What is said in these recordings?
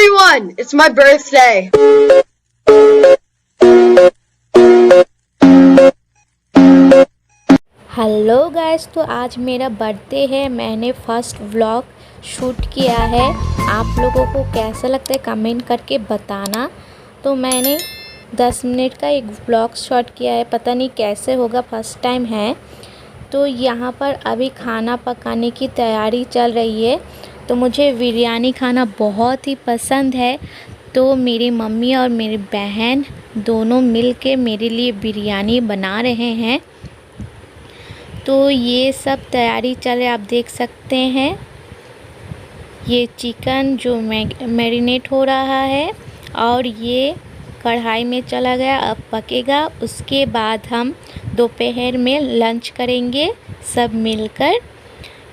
everyone! It's my birthday! Hello guys, तो आज मेरा बर्थडे है। मैंने फर्स्ट व्लॉग शूट किया है। आप लोगों को कैसा लगता है कमेंट करके बताना। तो मैंने 10 मिनट का एक व्लॉग शूट किया है, पता नहीं कैसे होगा, फर्स्ट टाइम है। तो यहाँ पर अभी खाना पकाने की तैयारी चल रही है। तो मुझे बिरयानी खाना बहुत ही पसंद है। तो मेरी मम्मी और मेरी बहन दोनों मिल के मेरे लिए बिरयानी बना रहे हैं। तो ये सब तैयारी चले, आप देख सकते हैं। ये चिकन जो मैरिनेट हो रहा है और ये कढ़ाई में चला गया, अब पकेगा। उसके बाद हम दोपहर में लंच करेंगे सब मिलकर।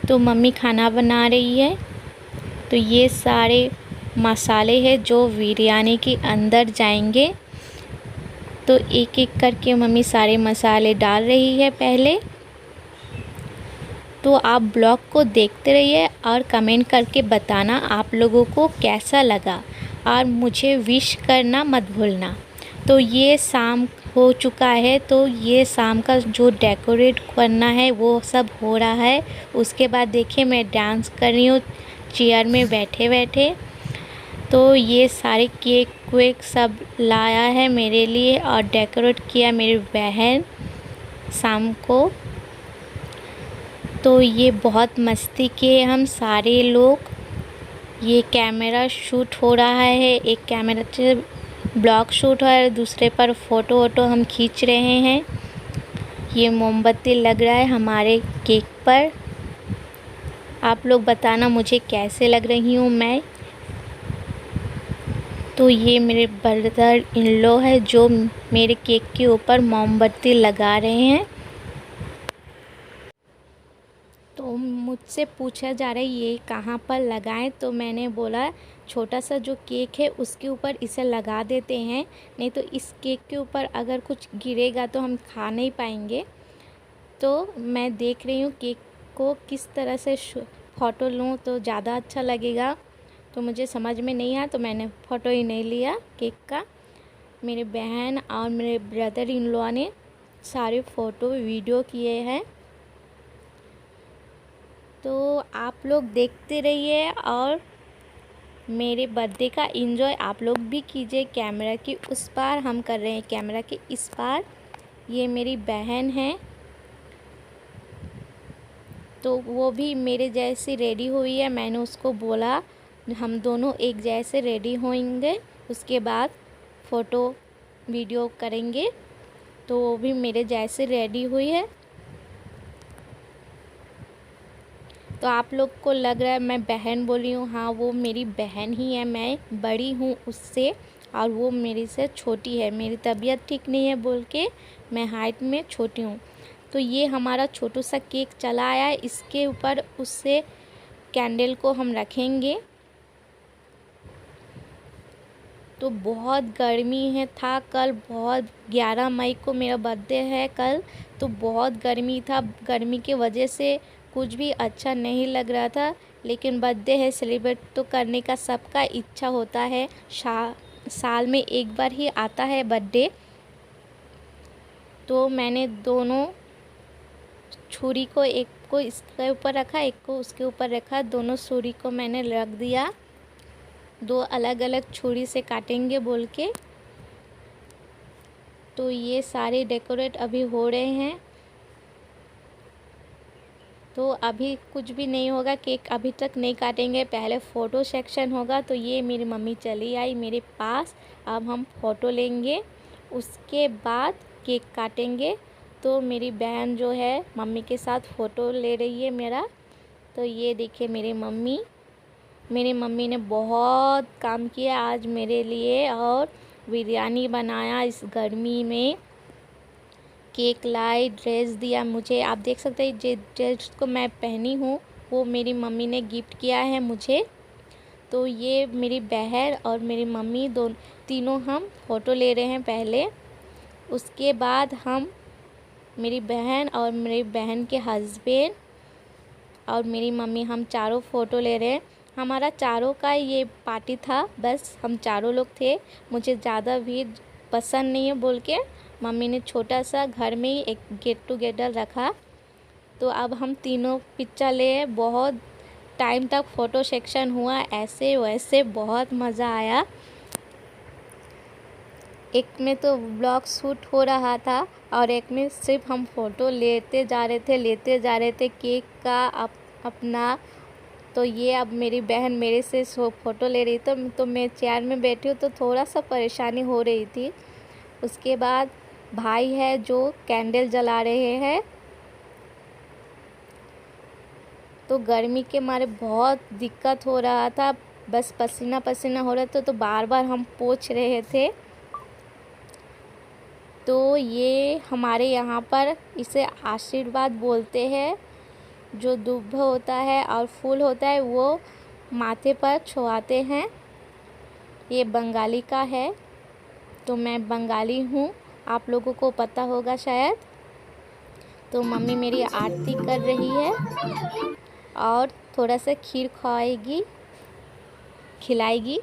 तो मम्मी खाना बना रही है। तो ये सारे मसाले हैं जो बिरयानी के अंदर जाएंगे। तो एक एक करके मम्मी सारे मसाले डाल रही है पहले। तो आप ब्लॉग को देखते रहिए और कमेंट करके बताना आप लोगों को कैसा लगा, और मुझे विश करना मत भूलना। तो ये शाम हो चुका है, तो ये शाम का जो डेकोरेट करना है वो सब हो रहा है। उसके बाद देखिए मैं डांस कर रही हूँ चेयर में बैठे बैठे। तो ये सारे केक वेक सब लाया है मेरे लिए और डेकोरेट किया मेरी बहन शाम को। तो ये बहुत मस्ती किए हम सारे लोग। ये कैमरा शूट हो रहा है, एक कैमरा से ब्लॉग शूट है, दूसरे पर फ़ोटो वोटो हम खींच रहे हैं। ये मोमबत्ती लग रहा है हमारे केक पर। आप लोग बताना मुझे कैसे लग रही हूँ मैं। तो ये मेरे ब्रदर इन लॉ है जो मेरे केक के ऊपर मोमबत्ती लगा रहे हैं। तो मुझसे पूछा जा रहा है ये कहाँ पर लगाएं। तो मैंने बोला छोटा सा जो केक है उसके ऊपर इसे लगा देते हैं, नहीं तो इस केक के ऊपर अगर कुछ गिरेगा तो हम खा नहीं पाएंगे। तो मैं देख रही हूँ केक को किस तरह से फ़ोटो लूँ तो ज़्यादा अच्छा लगेगा। तो मुझे समझ में नहीं आया तो मैंने फ़ोटो ही नहीं लिया केक का। मेरे बहन और मेरे ब्रदर इन लॉ ने सारे फ़ोटो वीडियो किए हैं। तो आप लोग देखते रहिए और मेरे बर्थडे का एंजॉय आप लोग भी कीजिए। कैमरा की उस पार हम कर रहे हैं कैमरा के इस पार। ये मेरी बहन है, तो वो भी मेरे जैसी रेडी हुई है। मैंने उसको बोला हम दोनों एक जैसे रेडी होंगे, उसके बाद फ़ोटो वीडियो करेंगे। तो वो भी मेरे जैसे रेडी हुई है। तो आप लोग को लग रहा है मैं बहन बोली हूँ, हाँ वो मेरी बहन ही है, मैं बड़ी हूँ उससे और वो मेरी से छोटी है। मेरी तबीयत ठीक नहीं है बोल के मैं हाइट में छोटी हूँ। तो ये हमारा छोटा सा केक चला आया है, इसके ऊपर उससे कैंडल को हम रखेंगे। तो बहुत गर्मी है था कल, बहुत 11 मई को मेरा बर्थडे है कल। तो बहुत गर्मी था, गर्मी की वजह से कुछ भी अच्छा नहीं लग रहा था। लेकिन बर्थडे है, सेलिब्रेट तो करने का सबका इच्छा होता है। साल में एक बार ही आता है बर्थडे। तो मैंने दोनों छुरी को, एक को इसके ऊपर रखा, एक को उसके ऊपर रखा। दोनों छुरी को मैंने रख दिया, दो अलग अलग छुरी से काटेंगे बोल के। तो ये सारे डेकोरेट अभी हो रहे हैं। तो अभी कुछ भी नहीं होगा, केक अभी तक नहीं काटेंगे, पहले फ़ोटो सेक्शन होगा। तो ये मेरी मम्मी चली आई मेरे पास, अब हम फ़ोटो लेंगे, उसके बाद केक काटेंगे। तो मेरी बहन जो है मम्मी के साथ फ़ोटो ले रही है मेरा। तो ये देखिए मेरी मम्मी ने बहुत काम किया आज मेरे लिए, और बिरयानी बनाया इस गर्मी में, केक लाई, ड्रेस दिया मुझे। आप देख सकते हैं जो ड्रेस को मैं पहनी हूँ वो मेरी मम्मी ने गिफ्ट किया है मुझे। तो ये मेरी बहन और मेरी मम्मी तीनों हम फ़ोटो ले रहे हैं पहले। उसके बाद हम मेरी बहन और मेरी बहन के हस्बैंड और मेरी मम्मी, हम चारों फ़ोटो ले रहे हैं। हमारा चारों का ये पार्टी था, बस हम चारों लोग थे। मुझे ज़्यादा भीड़ पसंद नहीं है बोल के मम्मी ने छोटा सा घर में ही एक गेट टुगेदर रखा। तो अब हम तीनों पिक्चर लिए, बहुत टाइम तक फ़ोटो सेक्शन हुआ, ऐसे वैसे बहुत मज़ा आया। एक में तो ब्लॉग शूट हो रहा था और एक में सिर्फ हम फ़ोटो लेते जा रहे थे केक का अपना। तो ये अब मेरी बहन मेरे से फ़ोटो ले रही तो मैं चेयर में बैठी हूँ तो थोड़ा सा परेशानी हो रही थी। उसके बाद भाई है जो कैंडल जला रहे हैं। तो गर्मी के मारे बहुत दिक्कत हो रहा था, बस पसीना पसीना हो रहा था तो बार बार हम पोंछ रहे थे। तो ये हमारे यहाँ पर इसे आशीर्वाद बोलते हैं। जो दुभ होता है और फूल होता है वो माथे पर छुआते हैं। ये बंगाली का है, तो मैं बंगाली हूँ, आप लोगों को पता होगा शायद। तो मम्मी मेरी आरती कर रही है और थोड़ा सा खीर खिलाएगी।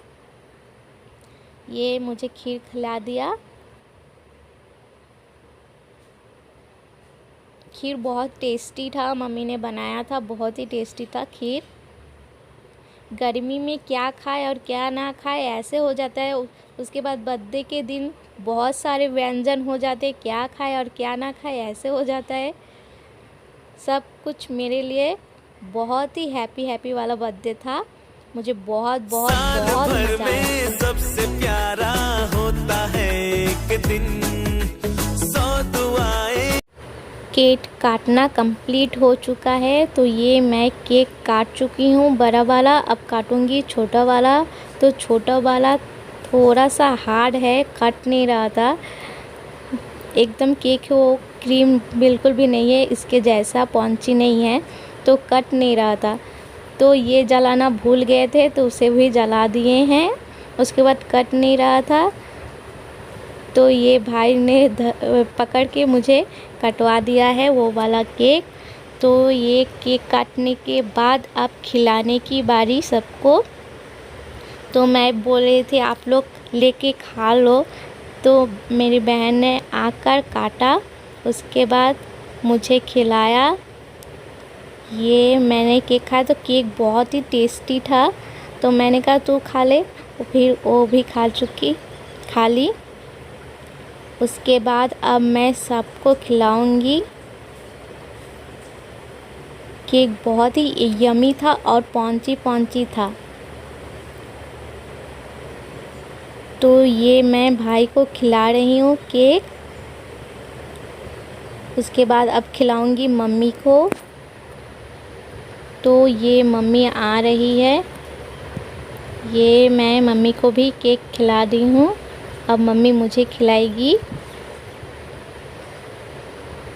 ये मुझे खीर खिला दिया। खीर बहुत टेस्टी था, मम्मी ने बनाया था, बहुत ही टेस्टी था खीर। गर्मी में क्या खाए और क्या ना खाए ऐसे हो जाता है। उसके बाद बर्थडे के दिन बहुत सारे व्यंजन हो जाते हैं, क्या खाए और क्या ना खाए ऐसे हो जाता है। सब कुछ मेरे लिए बहुत ही हैप्पी वाला बर्थडे था। मुझे बहुत बहुत बहुत मज़ा आया। सबसे प्यारा होता है एक दिन, 100 दुआएं। केक काटना कंप्लीट हो चुका है। तो ये मैं केक काट चुकी हूँ बड़ा वाला, अब काटूँगी छोटा वाला। तो छोटा वाला थोड़ा सा हार्ड है, कट नहीं रहा था एकदम। केक वो क्रीम बिल्कुल भी नहीं है, इसके जैसा पॉन्ची नहीं है, तो कट नहीं रहा था। तो ये जलाना भूल गए थे तो उसे भी जला दिए हैं। उसके बाद कट नहीं रहा था तो ये भाई ने पकड़ के मुझे कटवा दिया है वो वाला केक। तो ये केक काटने के बाद अब खिलाने की बारी सबको। तो मैं बोल रही थी आप लोग लेके खा लो, तो मेरी बहन ने आकर काटा, उसके बाद मुझे खिलाया। ये मैंने केक खाया तो केक बहुत ही टेस्टी था, तो मैंने कहा तू खा ले, फिर वो भी खा ली। उसके बाद अब मैं सबको खिलाऊंगी। केक बहुत ही यमी था और पॉन्ची था। तो ये मैं भाई को खिला रही हूँ केक। उसके बाद अब खिलाऊंगी मम्मी को। तो ये मम्मी आ रही है, ये मैं मम्मी को भी केक खिला दी हूँ। अब मम्मी मुझे खिलाएगी।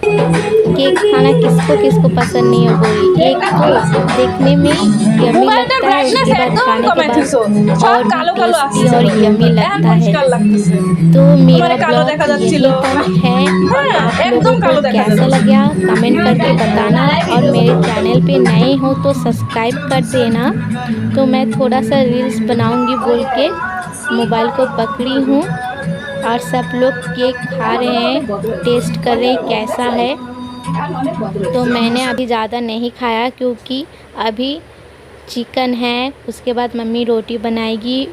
केक खाना किसको पसंद नहीं है बोली। एक तो देखने में यमी लगता है, उसके बाद खाने के बाद और टेस्टी और यमी लगता है। तो मेरा ब्लॉग यहीं तक है। आप लोगों को कैसा लगा कमेंट करके बताना, और मेरे चैनल पे नए हो तो सब्सक्राइब कर देना। तो मैं थोड़ा सा रील्स बनाऊंगी बोल के मोबाइल को पकड़ी हूँ, और सब लोग केक खा रहे हैं, टेस्ट कर रहे हैं कैसा है। तो मैंने अभी ज़्यादा नहीं खाया क्योंकि अभी चिकन है, उसके बाद मम्मी रोटी बनाएगी,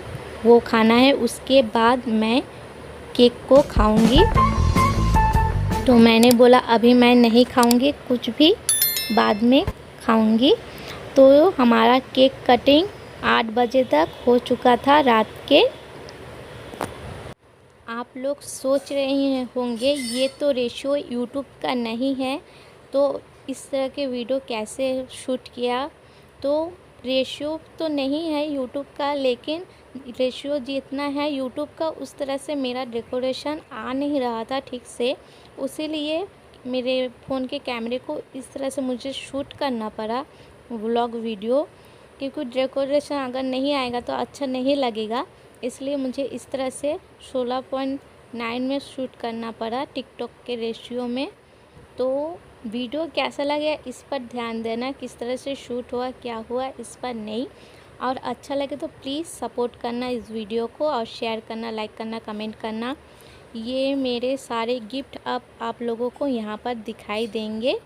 वो खाना है, उसके बाद मैं केक को खाऊंगी। तो मैंने बोला अभी मैं नहीं खाऊंगी कुछ भी, बाद में खाऊंगी। तो हमारा केक कटिंग 8 बजे तक हो चुका था रात के। आप लोग सोच रहे होंगे ये तो रेशियो यूट्यूब का नहीं है, तो इस तरह के वीडियो कैसे शूट किया। तो रेशियो तो नहीं है यूट्यूब का, लेकिन रेशियो जितना है यूट्यूब का उस तरह से मेरा डेकोरेशन आ नहीं रहा था ठीक से, उसीलिए मेरे फ़ोन के कैमरे को इस तरह से मुझे शूट करना पड़ा व्लॉग वीडियो, क्योंकि डेकोरेशन अगर नहीं आएगा तो अच्छा नहीं लगेगा। इसलिए मुझे इस तरह से 16.9 में शूट करना पड़ा टिकटॉक के रेशियो में। तो वीडियो कैसा लगे इस पर ध्यान देना, किस तरह से शूट हुआ क्या हुआ इस पर नहीं। और अच्छा लगे तो प्लीज़ सपोर्ट करना इस वीडियो को, और शेयर करना, लाइक करना, कमेंट करना। ये मेरे सारे गिफ्ट अब आप लोगों को यहाँ पर दिखाई देंगे।